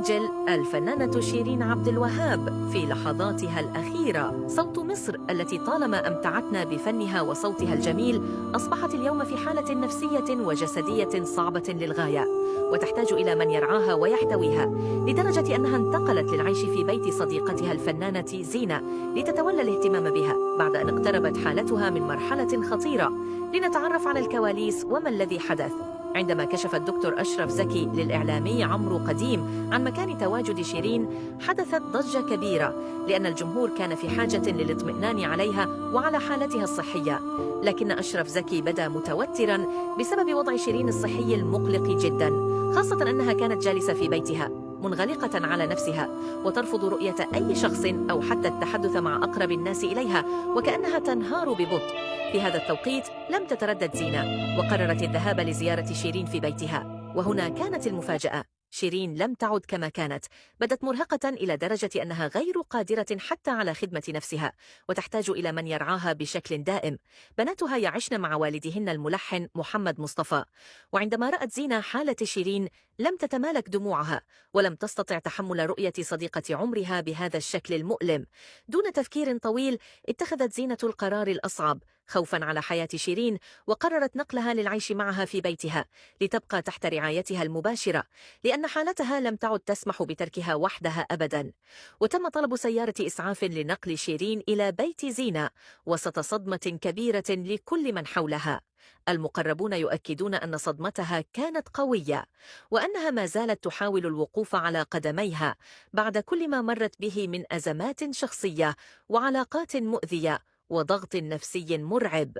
تسجل الفنانة شيرين عبد الوهاب في لحظاتها الأخيرة. صوت مصر التي طالما أمتعتنا بفنها وصوتها الجميل أصبحت اليوم في حالة نفسية وجسدية صعبة للغاية، وتحتاج إلى من يرعاها ويحتويها، لدرجة أنها انتقلت للعيش في بيت صديقتها الفنانة زينة لتتولى الاهتمام بها بعد أن اقتربت حالتها من مرحلة خطيرة. لنتعرف على الكواليس وما الذي حدث. عندما كشف الدكتور أشرف زكي للإعلامي عمرو قديم عن مكان تواجد شيرين، حدثت ضجة كبيرة، لأن الجمهور كان في حاجة للاطمئنان عليها وعلى حالتها الصحية. لكن أشرف زكي بدا متوتراً بسبب وضع شيرين الصحي المقلق جداً، خاصة أنها كانت جالسة في بيتها منغلقة على نفسها وترفض رؤية أي شخص أو حتى التحدث مع أقرب الناس إليها، وكأنها تنهار ببطء. في هذا التوقيت لم تتردد زينة وقررت الذهاب لزيارة شيرين في بيتها، وهنا كانت المفاجأة. شيرين لم تعد كما كانت، بدت مرهقة إلى درجة أنها غير قادرة حتى على خدمة نفسها، وتحتاج إلى من يرعاها بشكل دائم. بناتها يعشن مع والدهن الملحن محمد مصطفى، وعندما رأت زينة حالة شيرين لم تتمالك دموعها، ولم تستطع تحمل رؤية صديقة عمرها بهذا الشكل المؤلم. دون تفكير طويل اتخذت زينة القرار الأصعب خوفاً على حياة شيرين، وقررت نقلها للعيش معها في بيتها لتبقى تحت رعايتها المباشرة، لأن حالتها لم تعد تسمح بتركها وحدها أبداً. وتم طلب سيارة إسعاف لنقل شيرين إلى بيت زينة وسط صدمة كبيرة لكل من حولها. المقربون يؤكدون أن صدمتها كانت قوية، وأنها ما زالت تحاول الوقوف على قدميها بعد كل ما مرت به من أزمات شخصية وعلاقات مؤذية وضغط نفسي مرعب.